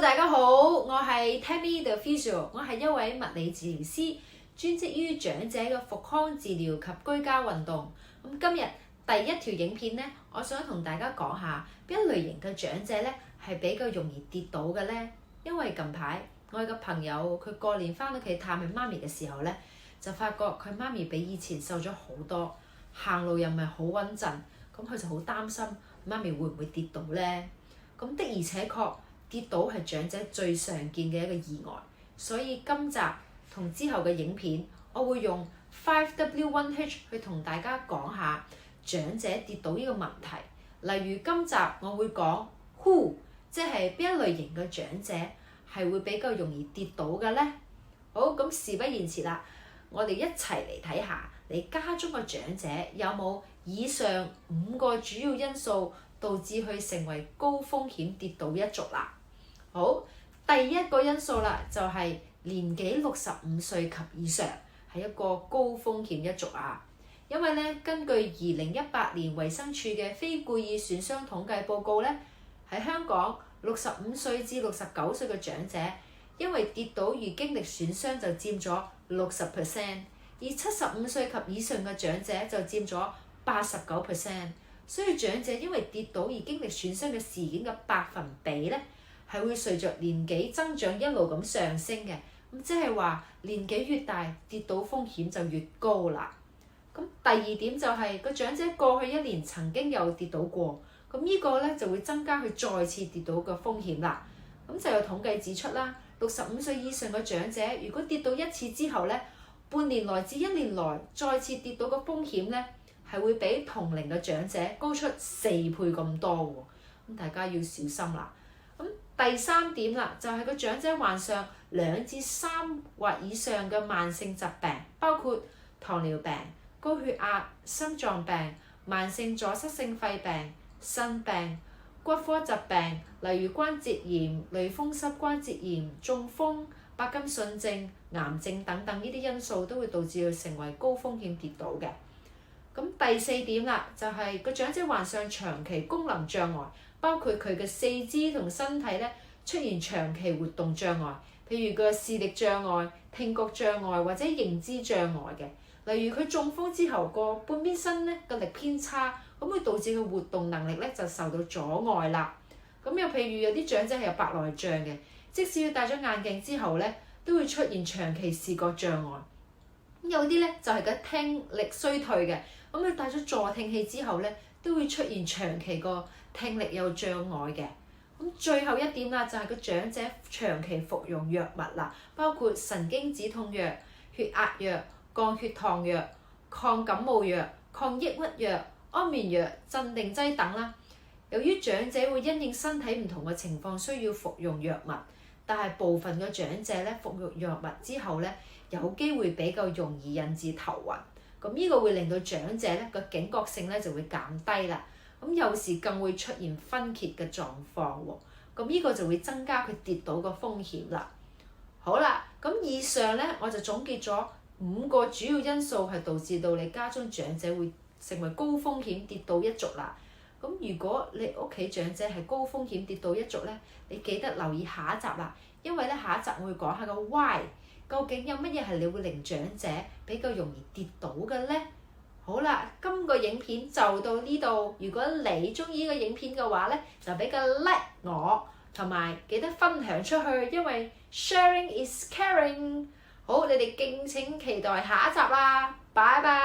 大家好，我係 Tammy the Physio， 我係一位物理治療師，專職於長者嘅復康治療及居家運動。今日第一條影片呢，我想同大家講下邊一類型嘅長者呢係比較容易跌倒嘅呢？因為近排我有個朋友佢過年翻屋企探佢媽咪嘅時候呢，就發覺佢媽咪比以前瘦咗好多，行路又唔係好穩陣，咁佢就好擔心媽咪會唔會跌倒呢？咁的而且確跌倒係長者最常見嘅一個意外，所以今集同之後嘅影片，我會用 5W1H 去同大家講下長者跌倒呢個問題。例如今集我會講 Who， 即係邊一類型嘅長者係會比較容易跌倒嘅呢？好，咁事不宜遲啦，我哋一齊嚟睇下你家中嘅長者有冇以上5個主要因素導致佢成為高風險跌倒一族啦。好，第一個因素啦，就係年紀65歲及以上係一個高風險一族啊。因為咧，根據2018年衛生署嘅非故意損傷統計報告咧，喺香港65歲至69歲嘅長者，因為跌倒而經歷損傷就佔咗60%，而75歲及以上嘅長者就佔咗89%。所以長者因為跌倒而經歷損傷嘅事件嘅百分比咧，係會隨着年紀增長一路咁上升嘅。咁即係話年紀越大，跌倒風險就越高啦。咁第二點就係個長者過去1年曾經有跌倒過，咁呢個咧就會增加佢再次跌倒嘅風險啦。咁就有統計指出啦，65歲以上嘅長者如果跌倒1次之後咧，半年內至1年內再次跌倒嘅風險咧，係會比同齡嘅長者高出4倍咁多喎。咁大家要小心啦。咁第三點啦，就係個長者患上2至3或以上嘅慢性疾病，包括糖尿病、高血壓、心臟病、慢性阻塞性肺病、腎病、骨科疾病，例如關節炎、類風濕關節炎、中風、帕金遜症、癌症等等，呢啲因素都會導致佢成為高風險跌倒嘅。咁第四點啦，就係個長者患上長期功能障礙，包括佢嘅四肢同身體咧出現長期活動障礙，譬如個視力障礙、聽覺障礙或者認知障礙嘅。例如佢中風之後個半邊身咧個力偏差，咁會導致佢活動能力咧就受到阻礙啦。咁又譬如有啲長者係有白內障嘅，即使佢戴咗眼鏡之後咧，都會出現長期視覺障礙。有啲咧就係個聽力衰退嘅，咁佢戴咗助聽器之後咧，都會出現長期個聽力有障礙嘅。咁最後一點啦，就係個長者長期服用藥物啦，包括神經止痛藥、血壓藥、降血糖藥、抗感冒藥、抗抑鬱藥、安眠藥、鎮定劑等啦。由於長者會因應身體唔同嘅情況需要服用藥物，但係部分嘅長者咧服用藥物之後咧，有機會比較容易引致頭暈。咁呢個會令到長者咧個警覺性咧就會減低啦。咁有時更會出現分揭嘅狀況喎。咁呢個就會增加佢跌倒嘅風險啦。好啦，咁以上咧我就總結咗5個主要因素係導致到你家中長者會成為高風險跌倒一族啦。咁如果你屋企長者係高風險跌倒一族咧，你記得留意下一集啦，因為咧下一集我會講下個 why， 究竟有乜嘢係你會令長者比較容易跌倒嘅咧？好啦，今個影片就到呢度。如果你中意呢個影片嘅話咧，就俾個 like 我，同埋記得分享出去，因為 sharing is caring。好，你哋敬請期待下一集啦，拜拜。